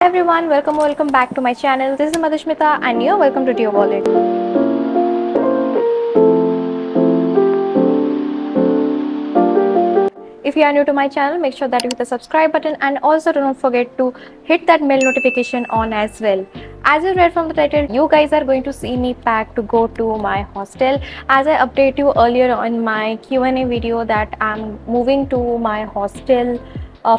Everyone, welcome back to my channel. This is Madhushmita and you're welcome to Dear Wallet. If you are new to my channel, make sure that you hit the subscribe button and also do not forget to hit that bell notification on as well. As you read from the title, you guys are going to see me pack to go to my hostel. As I update you earlier on my Q&A video that I'm moving to my hostel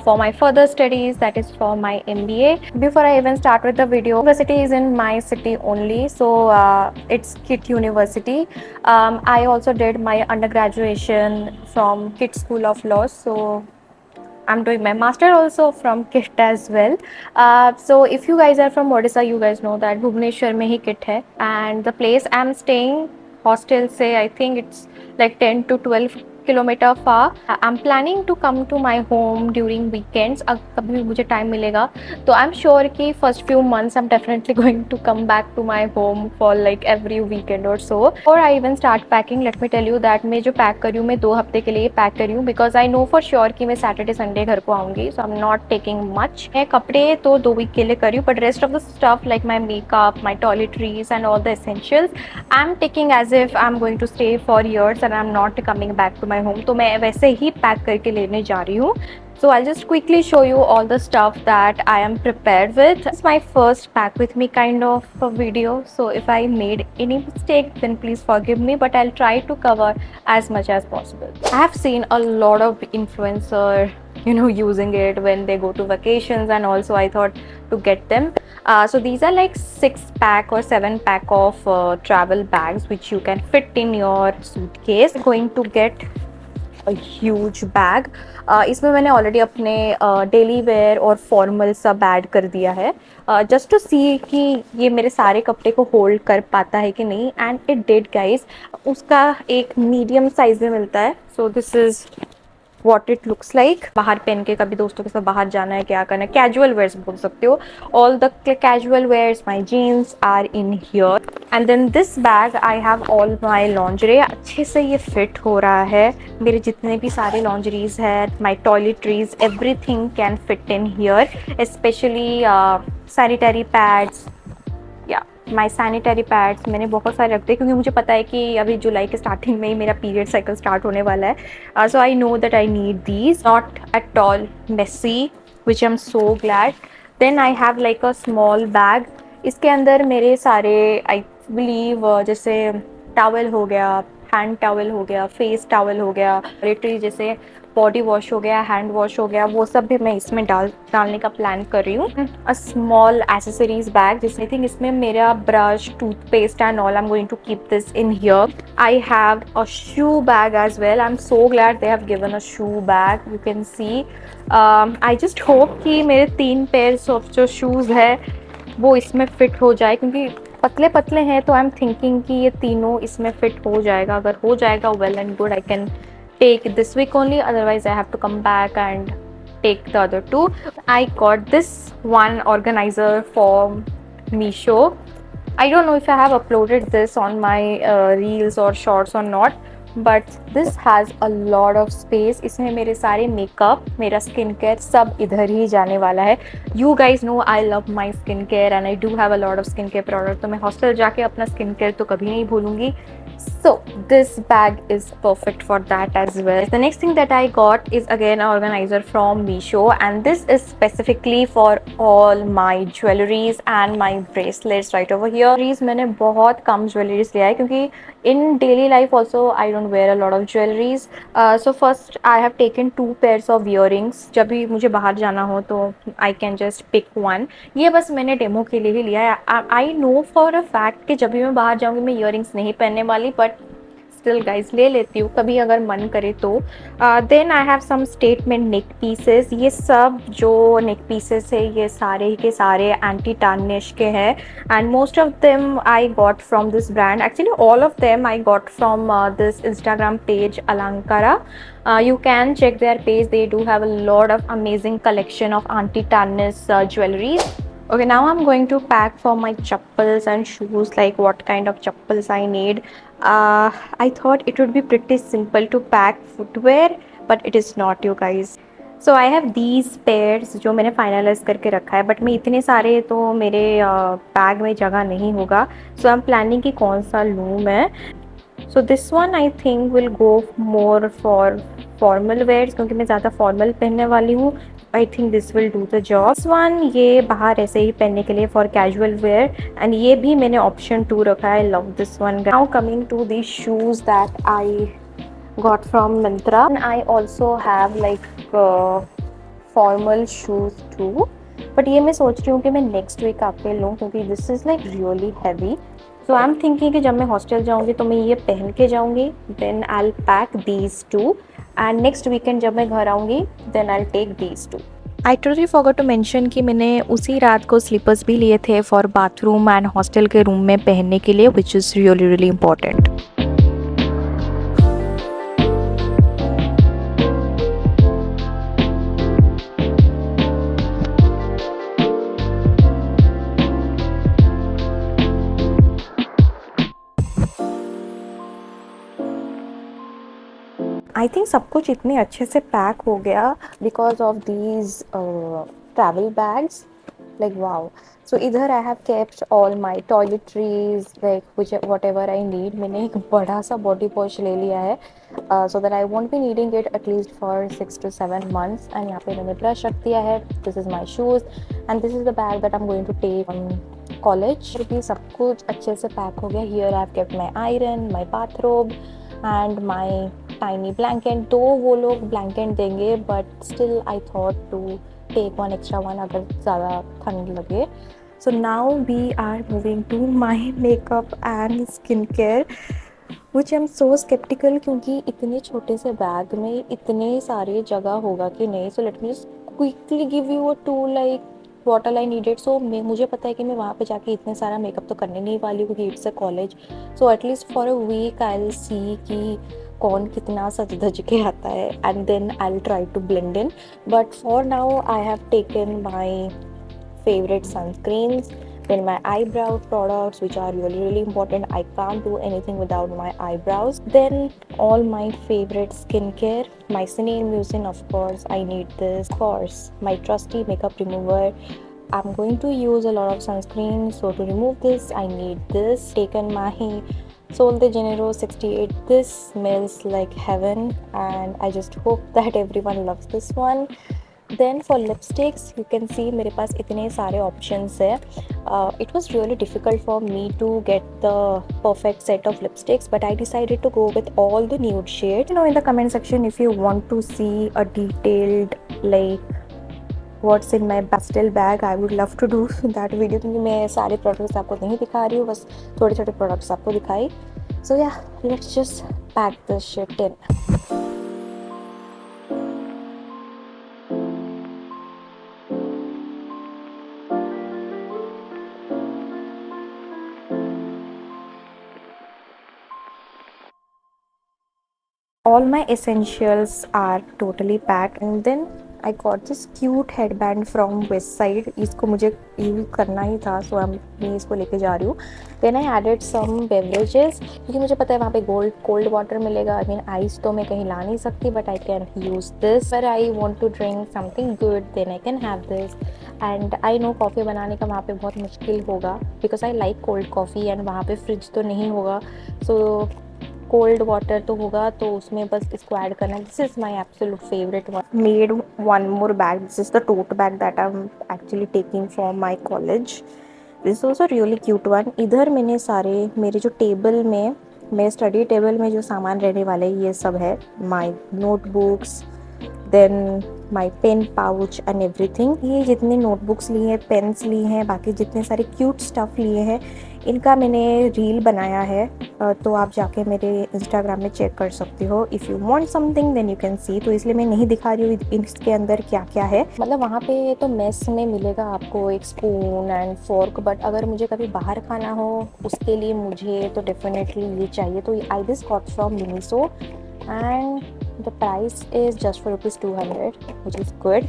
for my further studies, that is for my MBA. Before I even start with the video, university is in my city only, so it's KIT University. I also did my undergraduation from KIT School of Law, so I'm doing my master also from KIT as well. So if you guys are from Odisha, you guys know that Bhubaneswar mein hi KIT hai, and the place I'm staying hostel say I think it's like 10 to 12 kilometre far. I am planning to come to my home during weekends. कभी भी मुझे time मिलेगा तो I am sure कि first few months I am definitely going to come back to my home for like every weekend और so. और I even start packing. Let me tell you that मैं जो pack कर रही हूँ मैं 2 हफ्ते के लिए पैक कर रही हूँ because I know for sure कि मैं सैटरडे संडे घर को आऊँगी. So I am not taking much. मैं कपड़े तो 2 वीक के लिए कर रही हूँ but rest of the stuff like my makeup, my toiletries and all the essentials I am taking as if I am going to stay for years and I am not coming back to my home. तो मैं वैसे ही pack करके लेने जा रही हूँ. So I'll just quickly show you all the stuff that I am prepared with. It's my first pack with me kind of a video. So if I made any mistake, then please forgive me. But I'll try to cover as much as possible. I have seen a lot of influencer, using it when they go to vacations, and also I thought to get them. So these are like 6-pack or 7-pack of travel bags which you can fit in your suitcase. I'm going to get huge bag. इसमें मैंने already अपने daily wear और formal सब add कर दिया है just to सी कि ये मेरे सारे कपड़े को होल्ड कर पाता है कि नहीं. And it did guys. उसका एक मीडियम साइज में मिलता है. So this is what it looks like. बाहर पहन के कभी दोस्तों के साथ बाहर जाना है, क्या करना है, कैजुअल वेयर्स बोल सकते हो. All the casual wears, my jeans are in here. And then this bag I have all my lingerie. अच्छे से ये फिट हो रहा है. मेरे जितने भी सारे लॉन्जरीज है, my toiletries, everything can fit in here. Specially sanitary pads, या माई सैनिटरी पैड्स मैंने बहुत सारे रखते हैं क्योंकि मुझे पता है कि अभी जुलाई के स्टार्टिंग में ही मेरा पीरियड साइकिल स्टार्ट होने वाला है. So I know that I need these. Not at all messy, which I am so glad. Then I have like a small bag. इसके अंदर मेरे सारे आई बिलीव जैसे टॉवल हो गया, हैंड टॉवल हो गया, फेस टॉवल हो गया, टॉयलेटरी जैसे बॉडी वॉश हो गया, हैंड वॉश हो गया, वो सब भी मैं इसमें डालने का प्लान कर रही हूँ. अ स्मॉल एसेसरीज बैग जिसमें थिंक इसमें मेरा brush, toothpaste and all. I am going to keep this in here. I have a shoe bag as well. I am so glad they have given a shoe bag. You can see. I just hope कि मेरे 3 pairs of जो shoes है वो इसमें fit हो जाए क्योंकि पतले पतले हैं. तो आई एम थिंकिंग कि ये तीनों इसमें फिट हो जाएगा. अगर हो जाएगा well and good. I can take this week only, otherwise I have to come back and take the other 2. I got this one organizer from Meesho. I don't know if I have uploaded this on my reels or shorts or not, but this has a lot of space. इसमें मेरे सारे makeup, मेरा skin care सब इधर ही जाने वाला है. You guys know I love my skin care and I do have a lot of skin care product. तो मैं हॉस्टल जाके अपना स्किन केयर तो कभी नहीं भूलूंगी. So this bag is perfect for that as well. The next thing that I got is again an organizer from Meesho, and this is specifically for all my jewelries and my bracelets right over here. मैंने बहुत कम jewelleries लिया है क्योंकि in daily life also I don't wear a lot of jewelries. So first I have taken 2 pairs of earrings. जब भी मुझे बाहर जाना हो तो I can just pick one. ये बस मैंने डेमो के लिए ही लिया है. I know for a fact कि जब भी मैं बाहर जाऊँगी मैं earrings नहीं पहनने वाली, बट स्टिल गाइज ले लेती हूँ कभी अगर मन करे तो. Then I have some statement neck pieces. ये सब जो नेक पीसेस है ये सारे के सारे एंटी टार्निश के हैं and most of them I got from this brand. Actually all of them I got from this Instagram page Alankara. You can check their page. They do have a lot of amazing collection of anti-tarnish jewelries. Okay, now I'm going to pack for my chappals and shoes, like what kind of chappals I need. I thought it would be pretty simple to pack footwear, but it is not, you guys. So I have these pairs जो मैंने finalise करके रखा है, but मैं इतने सारे तो मेरे बैग में जगह नहीं होगा। सो आई एम प्लानिंग कि कौन सा लूँ मैं। So this one I think will go more for formal wears, क्योंकि मैं ज़्यादा फॉर्मल पहनने वाली हूँ। I think this will do the job. This one ये बाहर ऐसे ही पहनने के लिए फॉर कैजुअल वेयर, एंड ये भी मैंने ऑप्शन 2 रखा है। I love this one. Now coming to the shoes that I got from Myntra, and I also have like formal shoes too, but ये मैं सोच रही हूँ कि मैं नेक्स्ट वीक आके लूँ, क्योंकि this is like really heavy. So I am thinking कि जब मैं हॉस्टल जाऊँगी तो मैं ये पहन के जाऊँगी, then I will pack these two, and next weekend जब मैं घर आऊँगी then I will take these two. I totally forgot to mention कि मैंने उसी रात को स्लीपर्स भी लिए थे फॉर बाथरूम एंड हॉस्टल के रूम में पहनने के लिए, which is really really important. I think सब कुछ इतने अच्छे से पैक हो गया because of these travel bags, like wow. सो इधर I have kept all my toiletries, like which whatever I need. मैंने एक बड़ा सा बॉडी वॉश ले लिया है, so that I won't be needing it at least for 6 to 7 months। And यहाँ पे मैंने ब्रश रख दिया है। This is my shoes and this is the bag that I am going to take college. भी सब कुछ अच्छे से पैक हो गया। Here I have kept my iron, my bathrobe and my tiny blanket. Though वो लोग ब्लैंकेट देंगे, but still I thought to take one extra one अगर ज़्यादा ठंड लगे। So now we are moving to my makeup and skin care, which I am so sceptical, क्योंकि इतने छोटे से बैग में इतने सारे जगह होगा कि नहीं। So let me quickly give you a tour like what all I needed. So मुझे पता है कि मैं वहाँ पे जाके इतने सारा मेकअप तो करने नहीं वाली हूँ, क्योंकि it's a college. So at least for a week I will see कि कौन कितना सज धज के आता है, and then I will try to blend in. But for now I have taken my favorite sunscreens, then my eyebrow products, which are really really important. I can't do anything without my eyebrows. Then all my favorite skincare, mycelium mucin, of course I need this. Of course my trusty makeup remover. I'm going to use a lot of sunscreen, so to remove this I need this. Taken my Sol de Janeiro 68. This smells like heaven, and I just hope that everyone loves this one. Then for lipsticks you can see मेरे पास इतने सारे options है। It was really difficult for me to get the perfect set of lipsticks, but I decided to go with all the nude shade. Know in the comment section if you want to see a detailed like what's in my pastel bag, I would love to do that video, क्योंकि मैं सारे products आपको नहीं दिखा रही हूँ, बस थोड़े छोटे प्रोडक्ट्स आपको दिखाई। सो या let's just pack this shit in. All my essentials are totally packed, and then I got this cute headband from West Side. इसको मुझे यूज करना ही था, सो मैं इसको लेके जा रही हूँ। Then I added some beverages, क्योंकि मुझे पता है वहाँ पे कोल्ड वाटर मिलेगा। आई मीन आइस तो मैं कहीं ला नहीं सकती, but I can use this. अगर I want to drink something good then I can have this. And I know coffee बनाने का वहाँ पे बहुत मुश्किल होगा, because I like cold coffee, and वहाँ पे फ्रिज तो नहीं होगा। सो कोल्ड वाटर तो होगा, तो उसमें बस इसको ऐड करना है। This is my absolute favourite one. Made one more bag, this is the tote bag that I am actually taking from my college. This also really cute one. इधर मैंने सारे मेरे जो टेबल में, मेरे स्टडी टेबल में जो सामान रहने वाले ये सब है। My notebooks, then my pen pouch and everything. ये जितने नोटबुक्स लिए हैं, पेन्स लिए हैं, बाकी जितने सारे क्यूट स्टफ़ लिए हैं, इनका मैंने रील बनाया है, तो आप जाके मेरे इंस्टाग्राम में चेक कर सकते हो। If you want something then you can see. तो इसलिए मैं नहीं दिखा रही हूँ इसके अंदर क्या क्या है। मतलब वहाँ पे तो मेस में मिलेगा आपको एक स्पून एंड फोर्क, बट अगर मुझे कभी बाहर खाना हो उसके लिए मुझे तो डेफिनेटली ये चाहिए। तो I this got from Miniso, and the price is just for rupees 200, which is good.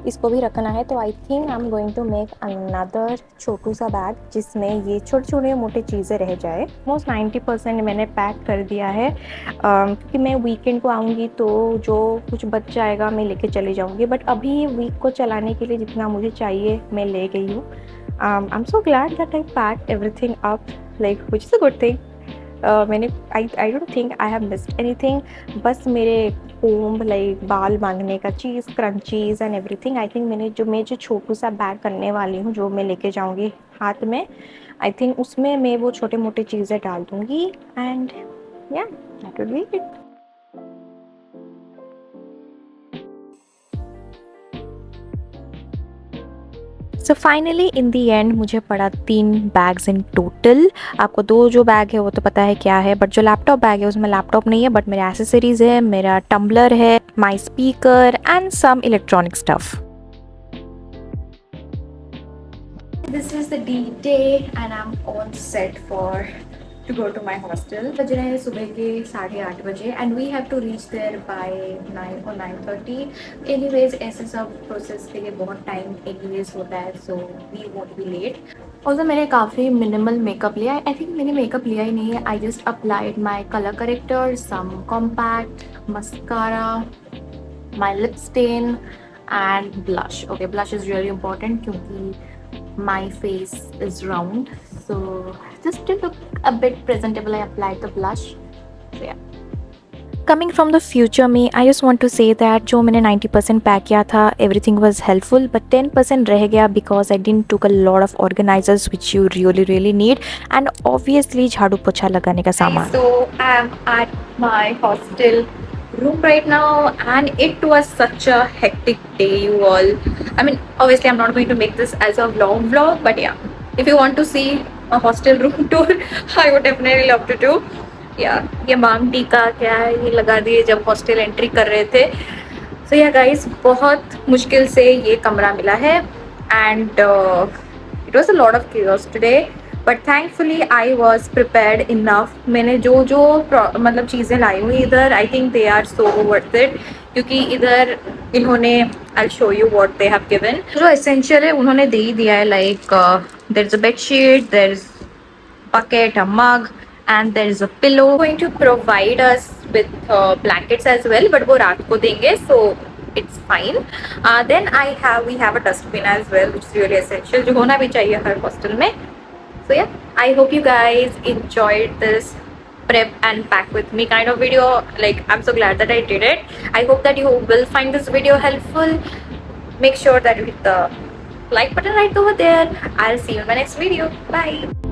इसको भी रखना है। तो I think I am going to make another छोटू सा बैग जिसमें ये छोटे छोटे मोटे चीज़ें रह जाए। मोस्ट 90% मैंने पैक कर दिया है क्योंकि मैं वीकेंड को आऊँगी तो जो कुछ बच जाएगा मैं लेके चली जाऊँगी। बट अभी वीक को चलाने के लिए जितना मुझे चाहिए मैं ले गई हूँ। I am so glad that I packed everything up, like which is a good thing. मैंने I don't think I have missed anything. बस मेरे कोम्ब, लाइक बाल बांधने का चीज़, scrunchies and everything. I think मैं जो छोटू सा बैग करने वाली हूँ जो मैं लेके जाऊँगी हाथ में, आई थिंक उसमें मैं वो छोटे मोटे चीज़ें डाल दूँगी एंड या that will be it. So finally in the and मुझे पड़ा 3 बैग्स इन टोटल। आपको 2 जो बैग है वो तो पता है क्या है, बट जो लैपटॉप बैग है उसमें लैपटॉप नहीं है बट मेरे एसेसरीज है, मेरा टम्बलर है, my speaker and some electronic stuff. This is the D-Day and I'm all set to go to my hostel. बज रहे हैं सुबह के 8:30 बजे and we have to reach there by 9 or 9:30. Anyways, ऐसे सब प्रोसेस के लिए बहुत टाइम anyways होता है, so we won't be late. Also मैंने काफ़ी मिनिमल मेकअप लिया है। आई थिंक मैंने मेकअप लिया ही नहीं है। I just applied my colour corrector, some compact, mascara, my lip stain and blush. Okay, blush is really important क्योंकि my face is round, so just to look a bit presentable I applied the blush. So yeah. Coming from the future me, I just want to say that जो मैंने 90% pack किया था everything was helpful, but 10% रह गया because I didn't took a lot of organizers which you really need, and obviously झाड़ू पोछा लगाने का सामान. So I am at my hostel room right now and it was such a hectic day, you all. I mean, obviously I'm not going to make this as a vlog, but yeah, if you want to see a hostel room tour I would definitely love to do. Yeah, ये मांग टीका क्या है ये लगा दिए जब hostel entry कर रहे थे. So yeah guys, बहुत मुश्किल से ये कमरा मिला है and it was a lot of chaos today, but thankfully I was prepared enough. मैंने जो मतलब चीज़ें लाई हुई इधर, I think they are so worth it क्योंकि इधर इन्होंने I'll show you what they have given. जो essential है उन्होंने दे ही दिया है, like there's a bed sheet, there's bucket, a mug and there is a pillow. Going to provide us with blankets as well, but वो रात को देंगे, so it's fine. Then we have a dustbin as well, which is really essential, जो होना भी चाहिए हर hostel में. So yeah, I hope you guys enjoyed this prep and pack with me kind of video. Like, I'm so glad that I did it. I hope that you will find this video helpful. Make sure that you hit the like button right over there. I'll see you in my next video. Bye.